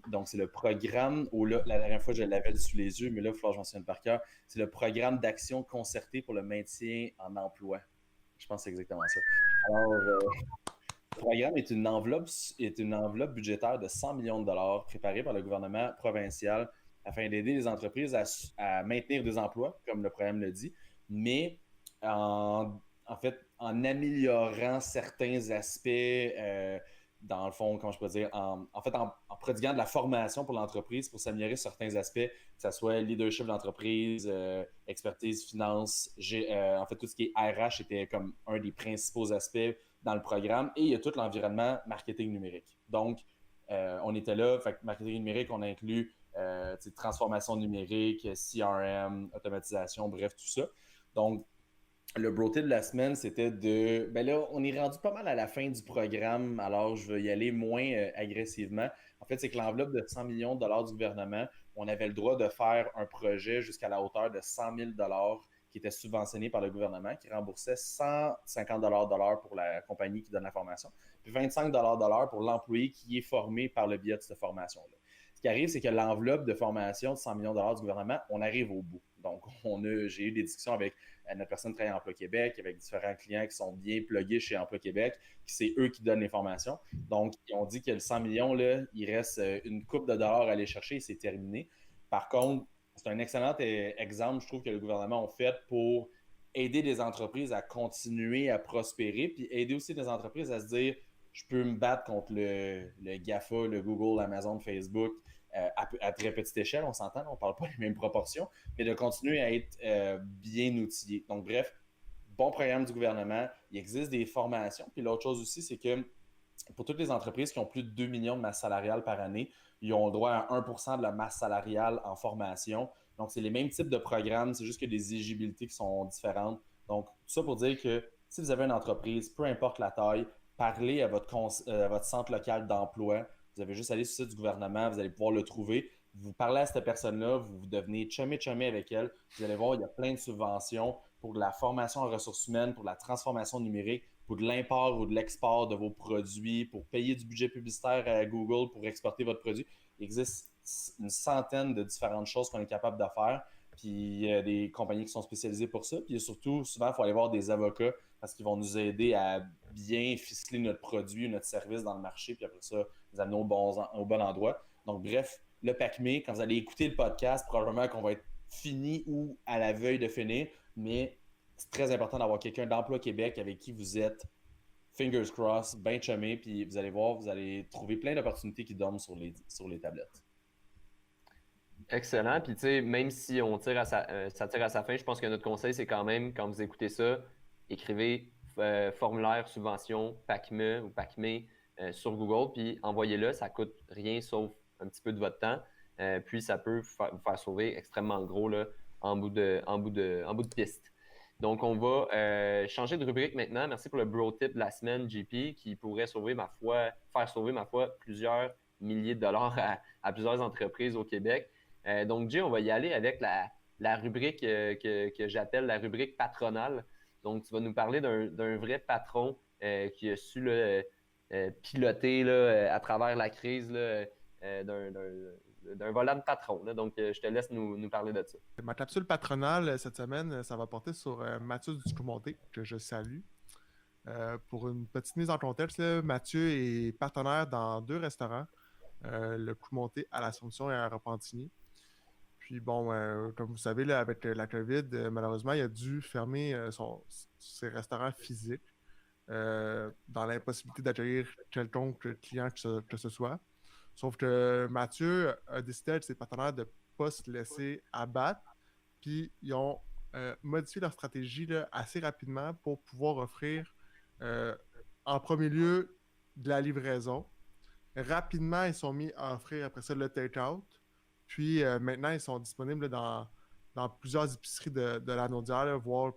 Donc, c'est le programme, la dernière fois je l'avais sous les yeux, mais là, il va falloir que j'en souvienne par cœur. C'est le programme d'action concertée pour le maintien en emploi. Je pense que c'est exactement ça. Alors, le programme est une enveloppe budgétaire de 100 millions de dollars préparée par le gouvernement provincial afin d'aider les entreprises à maintenir des emplois, comme le programme le dit, mais en fait, en améliorant certains aspects, dans le fond, comment je peux dire, en prodiguant de la formation pour l'entreprise pour s'améliorer certains aspects, que ce soit leadership d'entreprise, expertise, finance, en fait, tout ce qui est RH était comme un des principaux aspects dans le programme et il y a tout l'environnement marketing numérique. Donc, on était là, fait que marketing numérique, on inclut transformation numérique, CRM, automatisation, bref, tout ça. Donc, le bro tip de la semaine, c'était ben là, on est rendu pas mal à la fin du programme, alors je vais y aller moins agressivement. En fait, c'est que l'enveloppe de 100 millions de dollars du gouvernement, on avait le droit de faire un projet jusqu'à la hauteur de 100 000 dollars qui était subventionné par le gouvernement, qui remboursait 150 dollars pour la compagnie qui donne la formation, puis 25 dollars pour l'employé qui est formé par le biais de cette formation-là. Ce qui arrive, c'est que l'enveloppe de formation de 100 millions de dollars du gouvernement, on arrive au bout. Donc, j'ai eu des discussions avec notre personne qui travaille à Emploi Québec, avec différents clients qui sont bien plugués chez Emploi Québec, qui c'est eux qui donnent l'information. Donc, ils ont dit que le 100 millions, là, il reste une coupe de dollars à aller chercher et c'est terminé. Par contre, c'est un excellent exemple, je trouve, que le gouvernement a fait pour aider les entreprises à continuer à prospérer, puis aider aussi les entreprises à se dire, je peux me battre contre le GAFA, le Google, Amazon, Facebook, à très petite échelle, on s'entend, on ne parle pas des mêmes proportions, mais de continuer à être bien outillé. Donc, bref, bon programme du gouvernement, il existe des formations. Puis l'autre chose aussi, c'est que pour toutes les entreprises qui ont plus de 2 millions de masse salariale par année, ils ont le droit à 1% de la masse salariale en formation. Donc, c'est les mêmes types de programmes, c'est juste que des éligibilités qui sont différentes. Donc, tout ça pour dire que si vous avez une entreprise, peu importe la taille, parlez à votre centre local d'emploi. Vous avez juste à aller sur le site du gouvernement, vous allez pouvoir le trouver. Vous parlez à cette personne-là, vous devenez chumé avec elle. Vous allez voir, il y a plein de subventions pour de la formation en ressources humaines, pour de la transformation numérique, pour de l'import ou de l'export de vos produits, pour payer du budget publicitaire à Google pour exporter votre produit. Il existe une centaine de différentes choses qu'on est capable de faire. Puis il y a des compagnies qui sont spécialisées pour ça. Puis surtout, souvent, il faut aller voir des avocats parce qu'ils vont nous aider à bien ficeler notre produit, notre service dans le marché, puis après ça, nous amener au bon endroit. Donc, bref, le PACME, quand vous allez écouter le podcast, probablement qu'on va être fini ou à la veille de finir, mais c'est très important d'avoir quelqu'un d'Emploi Québec avec qui vous êtes fingers crossed, bien chumé, puis vous allez voir, vous allez trouver plein d'opportunités qui dorment sur les tablettes. Excellent. Puis, tu sais, même si ça tire à sa fin, je pense que notre conseil, c'est quand même, quand vous écoutez ça, écrivez formulaire subvention PACME ou PACME sur Google, puis envoyez-le. Ça coûte rien sauf un petit peu de votre temps. Puis, ça peut vous faire sauver extrêmement gros là, en bout de piste. Donc, on va changer de rubrique maintenant. Merci pour le bro tip de la semaine, JP, qui pourrait faire sauver, ma foi, plusieurs milliers de dollars à plusieurs entreprises au Québec. Donc, Jay, on va y aller avec la rubrique que j'appelle la rubrique patronale. Donc, tu vas nous parler d'un vrai patron qui a su là, piloter là, à travers la crise là, d'un volant de patron. Là. Donc, je te laisse nous parler de ça. Ma capsule patronale cette semaine, ça va porter sur Mathieu Duclos-Monté, que je salue. Pour une petite mise en contexte, là, Mathieu est partenaire dans 2 restaurants, le Clou-Monté à l'Assomption et à Repentigny. Puis bon, comme vous savez, là, avec la COVID, malheureusement, il a dû fermer ses restaurants physiques dans l'impossibilité d'accueillir quelconque client que ce soit. Sauf que Mathieu a décidé avec ses partenaires de ne pas se laisser abattre. Puis ils ont modifié leur stratégie là, assez rapidement pour pouvoir offrir en premier lieu de la livraison. Rapidement, ils sont mis à offrir après ça le take-out. Puis maintenant, ils sont disponibles là, dans plusieurs épiceries de la Naudière, voire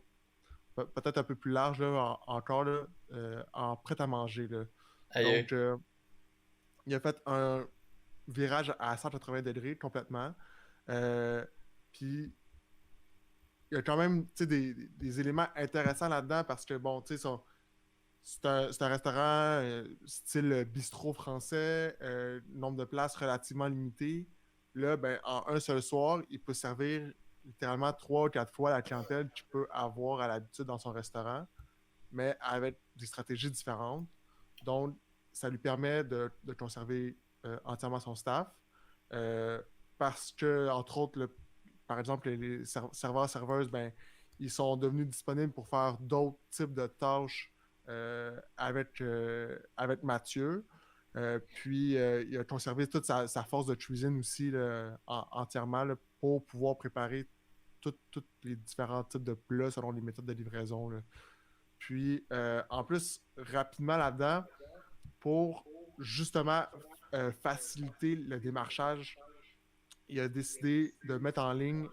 peut-être un peu plus large là, encore là, en prêt-à-manger. Là. Aïe. Donc, il a fait un virage à 180 degrés complètement. Puis, il y a quand même des éléments intéressants là-dedans parce que, bon, tu sais, c'est un restaurant style bistrot français, nombre de places relativement limité. Là, ben, en un seul soir, il peut servir littéralement 3 ou 4 fois la clientèle qu'il peut avoir à l'habitude dans son restaurant, mais avec des stratégies différentes. Donc, ça lui permet de conserver entièrement son staff parce que, entre autres, par exemple, les serveurs-serveuses, ben, ils sont devenus disponibles pour faire d'autres types de tâches avec Mathieu. Puis, il a conservé toute sa force de cuisine aussi là, entièrement là, pour pouvoir préparer tous les différents types de plats selon les méthodes de livraison. Là. Puis, en plus, rapidement là-dedans, pour justement faciliter le démarchage, il a décidé de mettre en ligne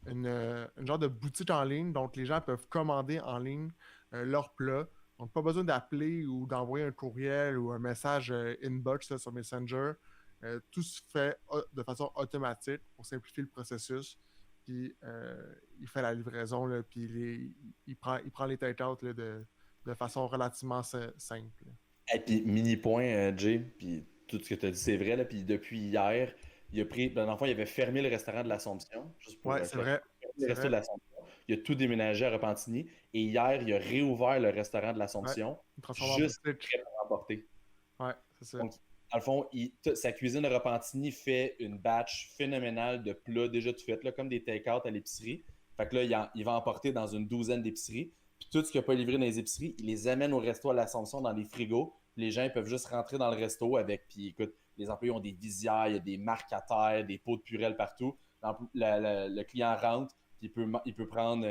une genre de boutique en ligne. Donc, les gens peuvent commander en ligne leurs plats. Donc, pas besoin d'appeler ou d'envoyer un courriel ou un message inbox là, sur Messenger. Tout se fait de façon automatique pour simplifier le processus. Puis, il fait la livraison, là, puis il prend les take-out là, de façon relativement simple. Et puis, mini point, Jay, puis tout ce que tu as dit, c'est vrai. Là, puis depuis hier, il a pris. Ben, dans le fond, il avait fermé le restaurant de l'Assomption. Juste pour Ouais, c'est vrai. le resto de l'Assomption. Il a tout déménagé à Repentigny. Et hier, il a réouvert le restaurant de l'Assomption. Ouais, il transforme en Juste boutique. prêt pour emporter. Ouais, c'est ça. Donc, dans le fond, sa cuisine de Repentigny fait une batch phénoménale de plats déjà tout faits, là, comme des take-out à l'épicerie. Fait que là, il va emporter dans une douzaine d'épiceries. Puis tout ce qu'il n'a pas livré dans les épiceries, il les amène au resto à l'Assomption dans les frigos. Les gens ils peuvent juste rentrer dans le resto avec. Puis écoute, les employés ont des visières, il y a des marques à terre, des pots de purée partout. Le client rentre, puis il peut prendre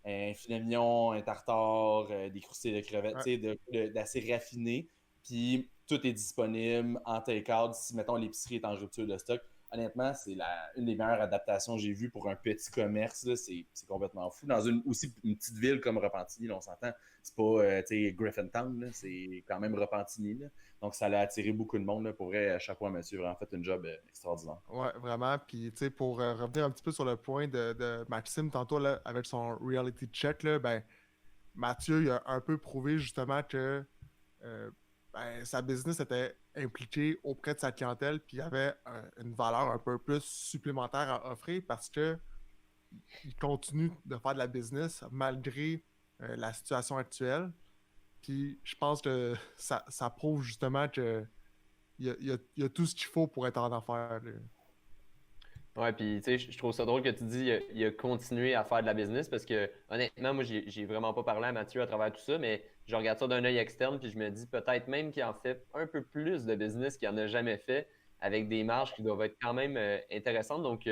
un filet mignon, un tartare, des croustilles de crevettes, Ouais. d'assez raffiné. Puis tout est disponible en take-out si, mettons, l'épicerie est en rupture de stock. Honnêtement, c'est une des meilleures adaptations que j'ai vues pour un petit commerce. Là. C'est complètement fou. Dans aussi une petite ville comme Repentigny, là, on s'entend, c'est pas Griffintown, là, c'est quand même Repentigny. Là. Donc, ça a attiré beaucoup de monde. Là. Pour vrai, chapeau à monsieur, vraiment fait un job extraordinaire. Ouais, vraiment. Puis, tu sais, pour revenir un petit peu sur le point de Maxime, tantôt, là, avec son reality check, là, ben, Mathieu, il a un peu prouvé justement que ben, sa business était impliquée auprès de sa clientèle, puis il y avait une valeur un peu plus supplémentaire à offrir parce que il continue de faire de la business malgré la situation actuelle. Puis je pense que ça prouve justement que il y a tout ce qu'il faut pour être en affaires. Là. Ouais, puis tu sais, je trouve ça drôle que tu dis il a continué à faire de la business parce que honnêtement, moi, j'ai vraiment pas parlé à Mathieu à travers tout ça, mais je regarde ça d'un œil externe puis je me dis peut-être même qu'il en fait un peu plus de business qu'il en a jamais fait avec des marges qui doivent être quand même intéressantes. Donc,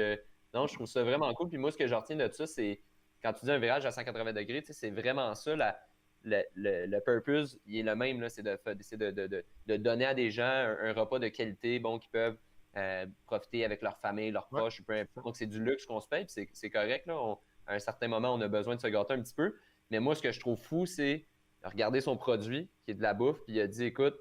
non, je trouve ça vraiment cool. Puis moi, ce que je retiens de ça, c'est quand tu dis un virage à 180 degrés, tu sais, c'est vraiment ça. Le purpose, il est le même, là, c'est de donner à des gens un repas de qualité, bon, qui peuvent profiter avec leur famille, leurs Ouais. proches, peu importe. Donc, c'est du luxe qu'on se paye, puis c'est correct. Là. À un certain moment, on a besoin de se gâter un petit peu. Mais moi, ce que je trouve fou, c'est regarder son produit, qui est de la bouffe, puis il a dit, écoute,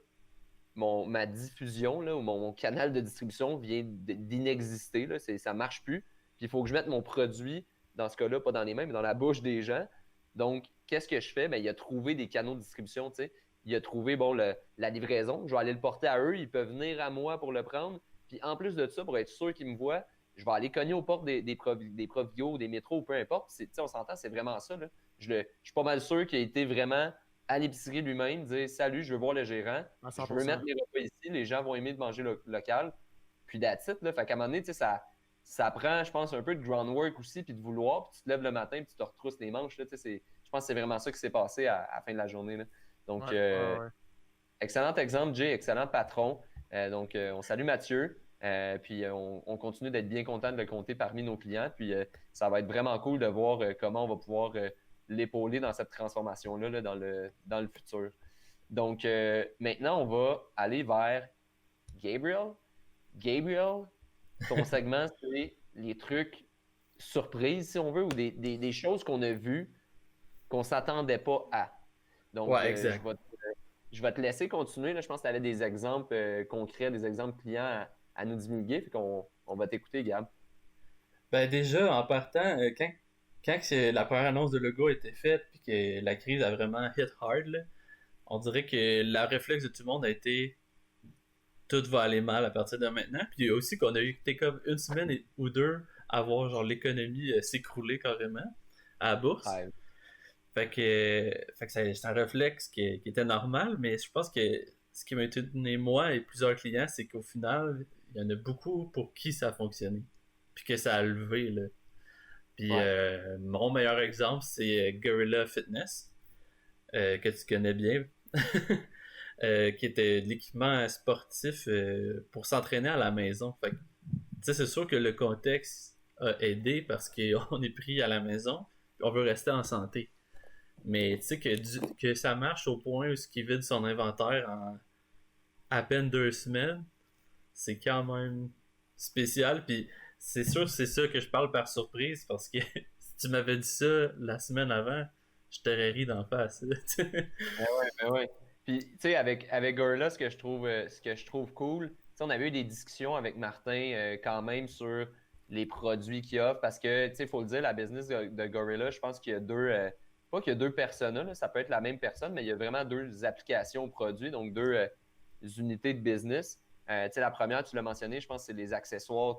ma diffusion, là, ou mon canal de distribution vient d'inexister. Là, ça ne marche plus. Puis il faut que je mette mon produit, dans ce cas-là, pas dans les mains, mais dans la bouche des gens. Donc, qu'est-ce que je fais? Ben, il a trouvé des canaux de distribution, tu sais. Il a trouvé, bon, la livraison. Je vais aller le porter à eux. Ils peuvent venir à moi pour le prendre. Puis en plus de ça, pour être sûr qu'ils me voient, je vais aller cogner aux portes des Provigo, des métros, peu importe. On s'entend, c'est vraiment ça. Là. Je suis pas mal sûr qu'il a été vraiment à l'épicerie lui-même, dire salut, je veux voir le gérant. À Je veux 100%. mettre mes repas ici. Les gens vont aimer de manger local. Puis that's it, là. Fait qu'à un moment donné, ça prend, je pense, un peu de groundwork aussi, puis de vouloir, puis tu te lèves le matin, puis tu te retrousses les manches. Là, je pense que c'est vraiment ça qui s'est passé à la fin de la journée. Là. Donc, Ouais. excellent exemple, Jay, excellent patron. Donc, on salue Mathieu. Puis on continue d'être bien content de le compter parmi nos clients. Puis ça va être vraiment cool de voir comment on va pouvoir l'épauler dans cette transformation-là là, dans le futur. Donc maintenant, on va aller vers Gabriel. Gabriel, ton segment, c'est les trucs surprises, si on veut, ou des choses qu'on a vues qu'on ne s'attendait pas à. Donc, Ouais, exact. je vais te laisser continuer. Là. Je pense que tu avais des exemples concrets, des exemples clients à nous divulguer. Fait qu'on va t'écouter, Gab. Ben déjà, en partant, quand la première annonce de logo a été faite, puis que la crise a vraiment hit hard, là, on dirait que la réflexe de tout le monde a été tout va aller mal à partir de maintenant. Puis aussi qu'on a été comme une semaine ou deux à voir genre l'économie s'écrouler carrément à la bourse. Ouais. Fait que c'est un réflexe qui était normal, mais je pense que ce qui m'a étonné moi et plusieurs clients, c'est qu'au final, il y en a beaucoup pour qui ça a fonctionné. Puis que ça a levé, là. Puis mon meilleur exemple, c'est Gorilla Fitness, que tu connais bien, qui était de l'équipement sportif pour s'entraîner à la maison. Fait que, tu sais, c'est sûr que le contexte a aidé parce qu'on est pris à la maison, puis on veut rester en santé. Mais tu sais que ça marche au point où il vide son inventaire en à peine 2 semaines, c'est quand même spécial. Puis c'est sûr c'est ça que je parle par surprise parce que si tu m'avais dit ça la semaine avant, je t'aurais ri d'en face. Ouais. Puis, tu sais, avec Gorilla, ce que je trouve cool, tu sais, on avait eu des discussions avec Martin quand même sur les produits qu'il offre parce que, tu sais, il faut le dire, la business de Gorilla, je pense qu'il y a pas qu'il y a deux personas, là, ça peut être la même personne, mais il y a vraiment deux applications produits, donc deux unités de business. Tu sais, la première, tu l'as mentionné, je pense que c'est les accessoires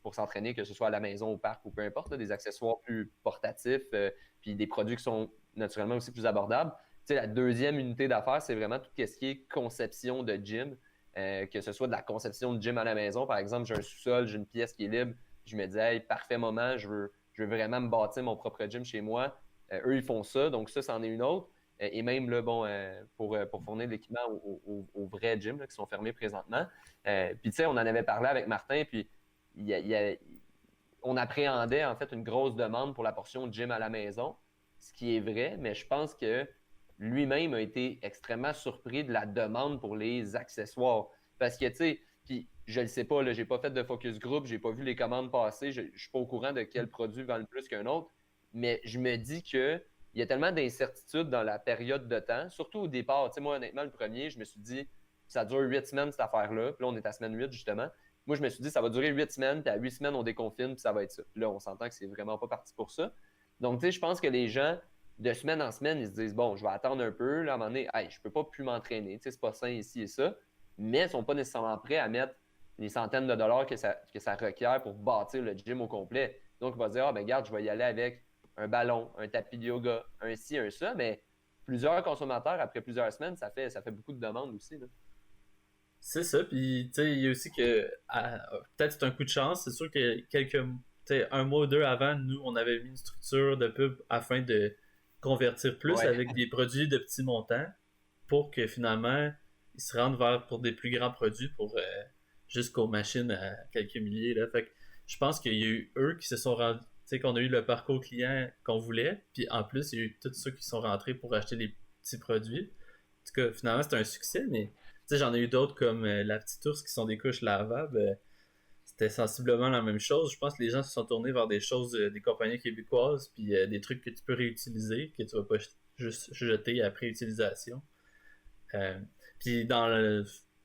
pour s'entraîner, que ce soit à la maison, au parc ou peu importe, là, des accessoires plus portatifs, puis des produits qui sont naturellement aussi plus abordables. Tu sais, la deuxième unité d'affaires, c'est vraiment tout ce qui est conception de gym, que ce soit de la conception de gym à la maison. Par exemple, j'ai un sous-sol, j'ai une pièce qui est libre, je me dis, hey, parfait moment, je veux vraiment me bâtir mon propre gym chez moi. Eux, ils font ça, donc ça, c'en est une autre. Et même là, bon, pour fournir de l'équipement aux vrais gyms là, qui sont fermés présentement. Puis, tu sais, on en avait parlé avec Martin, puis on appréhendait en fait une grosse demande pour la portion de gym à la maison, ce qui est vrai, mais je pense que lui-même a été extrêmement surpris de la demande pour les accessoires. Parce que, tu sais, puis je le sais pas, là, j'ai pas fait de focus group, j'ai pas vu les commandes passer, je suis pas au courant de quel produit vend le plus qu'un autre, mais je me dis que il y a tellement d'incertitudes dans la période de temps, surtout au départ. Tu sais, moi, honnêtement, le premier, je me suis dit, ça dure 8 semaines, cette affaire-là. Puis là, on est à semaine 8, justement. Moi, je me suis dit, ça va durer 8 semaines, puis à 8 semaines, on déconfine, puis ça va être ça. Puis là, on s'entend que c'est vraiment pas parti pour ça. Donc, tu sais, je pense que les gens, de semaine en semaine, ils se disent, bon, je vais attendre un peu. Là, à un moment donné, hey, je peux pas plus m'entraîner. Tu sais, c'est pas sain ici et ça. Mais ils sont pas nécessairement prêts à mettre les centaines de dollars que ça requiert pour bâtir le gym au complet. Donc, il va se dire, ah, ben, regarde, je vais y aller avec un ballon, un tapis de yoga, un ci, un ça, mais plusieurs consommateurs, après plusieurs semaines, ça fait beaucoup de demandes aussi. Là. C'est ça, puis tu sais, il y a aussi que peut-être c'est un coup de chance, c'est sûr que un mois ou deux avant, nous, on avait mis une structure de pub afin de convertir plus avec des produits de petits montants pour que finalement, ils se rendent pour des plus grands produits pour jusqu'aux machines à quelques milliers. Là. Fait que je pense qu'il y a eu eux qui se sont rendus, tu sais, qu'on a eu le parcours client qu'on voulait, puis en plus, il y a eu tous ceux qui sont rentrés pour acheter les petits produits. En tout cas, finalement, c'était un succès, mais tu sais, j'en ai eu d'autres comme la petite ours qui sont des couches lavables. C'était sensiblement la même chose. Je pense que les gens se sont tournés vers des choses, des compagnies québécoises, puis des trucs que tu peux réutiliser, que tu vas pas juste jeter après utilisation. Puis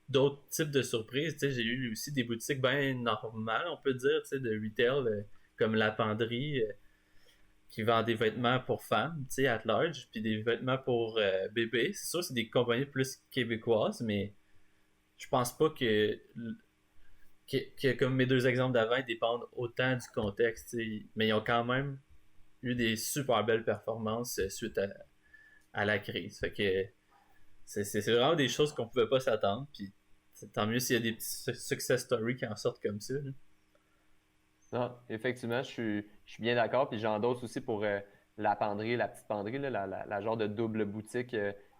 d'autres types de surprises. Tu sais, j'ai eu aussi des boutiques bien normales, on peut dire, tu sais, de retail, comme La Penderie, qui vend des vêtements pour femmes, tu sais, at large, puis des vêtements pour bébés. C'est sûr, c'est des compagnies plus québécoises, mais je pense pas que comme mes deux exemples d'avant, ils dépendent autant du contexte, tu sais. Mais ils ont quand même eu des super belles performances suite à la crise. Fait que c'est vraiment des choses qu'on pouvait pas s'attendre. Puis tant mieux s'il y a des petits success stories qui en sortent comme ça, là. Non, effectivement, je suis bien d'accord. Puis j'endosse aussi pour la penderie, la petite penderie, là, la genre de double boutique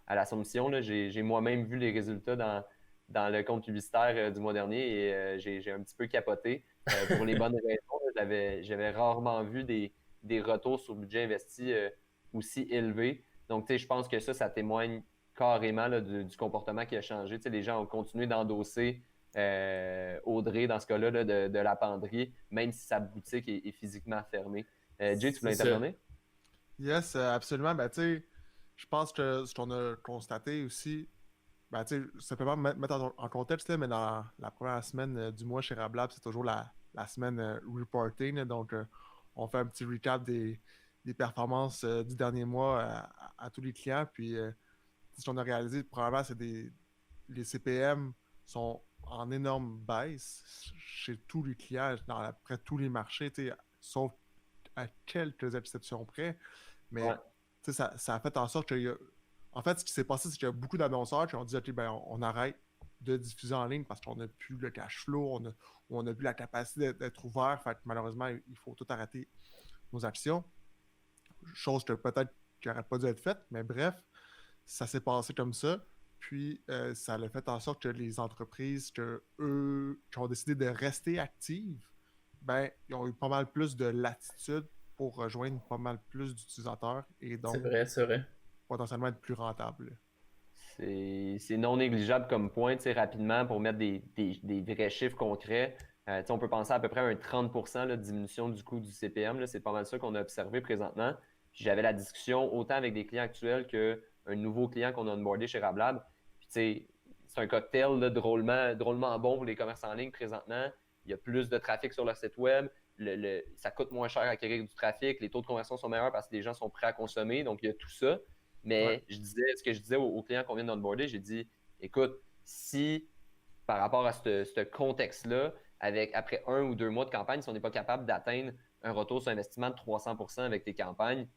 à l'Assomption. Là. J'ai moi-même vu les résultats dans le compte publicitaire du mois dernier et j'ai un petit peu capoté pour les bonnes raisons. Là. J'avais rarement vu des retours sur budget investi aussi élevés. Donc, tu sais, je pense que ça témoigne carrément là, du comportement qui a changé. Tu sais, les gens ont continué d'endosser Audrey, dans ce cas-là, là, de la penderie, même si sa boutique est physiquement fermée. Jay, tu voulais C'est ça. intervenir? Yes, absolument. Ben, tu sais, je pense que ce qu'on a constaté aussi, ben, tu sais, simplement mettre en contexte, là, mais dans la première semaine du mois chez Rablab, c'est toujours la semaine reporting. Là. Donc, on fait un petit recap des performances du dernier mois à tous les clients. Puis, ce qu'on a réalisé, probablement, les CPM sont en énorme baisse chez tous les clients, dans à peu près tous les marchés, tu sais, sauf à quelques exceptions près. Mais Ouais. tu sais, ça a fait en sorte que. En fait, ce qui s'est passé, c'est qu'il y a beaucoup d'annonceurs qui ont dit OK, ben, on arrête de diffuser en ligne parce qu'on n'a plus le cash flow, on n'a plus la capacité d'être ouvert. Fait que malheureusement, il faut tout arrêter nos actions. Chose que peut-être qui n'aurait pas dû être faite, mais bref, ça s'est passé comme ça. Puis, ça a fait en sorte que les entreprises qui ont décidé de rester actives, ben, ils ont eu pas mal plus de latitude pour rejoindre pas mal plus d'utilisateurs et donc C'est vrai. potentiellement être plus rentables. C'est non négligeable comme point, tu sais, rapidement, pour mettre des vrais chiffres concrets. Tu sais, on peut penser à peu près à un 30% là, de diminution du coût du CPM. Là. C'est pas mal ça qu'on a observé présentement. Puis j'avais la discussion autant avec des clients actuels qu'un nouveau client qu'on a onboardé chez Rablab. Puis tu sais, c'est un cocktail là, drôlement bon pour les commerces en ligne présentement. Il y a plus de trafic sur leur site web. Ça coûte moins cher à acquérir du trafic. Les taux de conversion sont meilleurs parce que les gens sont prêts à consommer. Donc, il y a tout ça. Mais Ouais. ce que je disais aux clients qu'on vient d'onboarder, j'ai dit, écoute, si par rapport à ce contexte-là, après 1 ou 2 mois de campagne, si on n'est pas capable d'atteindre un retour sur investissement de 300% avec tes campagnes,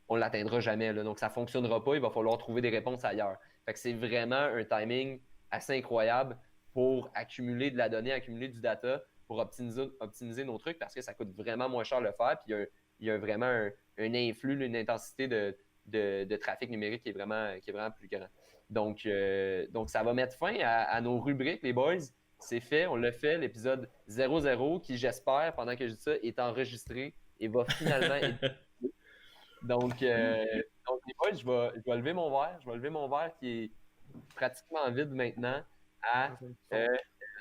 on ne l'atteindra jamais. Là. Donc, ça ne fonctionnera pas. Il va falloir trouver des réponses ailleurs. Fait que c'est vraiment un timing assez incroyable pour accumuler de la donnée, accumuler du data, pour optimiser nos trucs parce que ça coûte vraiment moins cher le faire. Puis il y a vraiment un influx, une intensité de trafic numérique qui est vraiment plus grand. Donc, ça va mettre fin à nos rubriques, les boys. C'est fait, on l'a fait, l'épisode 00 qui, j'espère, pendant que je dis ça, est enregistré et va finalement être... Donc, les boys, je vais lever mon verre. Je vais lever mon verre qui est pratiquement vide maintenant à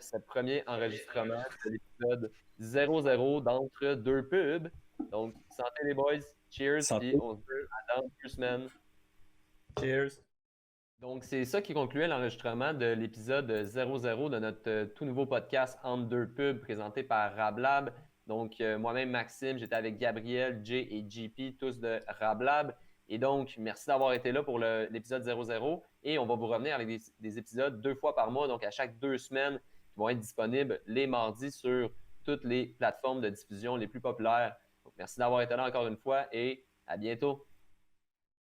ce premier enregistrement de l'épisode 00 d'entre deux pubs. Donc, santé les boys, cheers, Santé. puis on se dit à dans 2 semaines. Cheers. Donc, c'est ça qui concluait l'enregistrement de l'épisode 00 de notre tout nouveau podcast Entre deux pubs présenté par Rablab. Donc, moi-même, Maxime, j'étais avec Gabriel, Jay et JP, tous de Rablab. Et donc, merci d'avoir été là pour l'épisode 00. Et on va vous revenir avec des épisodes 2 fois par mois, donc à chaque 2 semaines, qui vont être disponibles les mardis sur toutes les plateformes de diffusion les plus populaires. Donc, merci d'avoir été là encore une fois et à bientôt.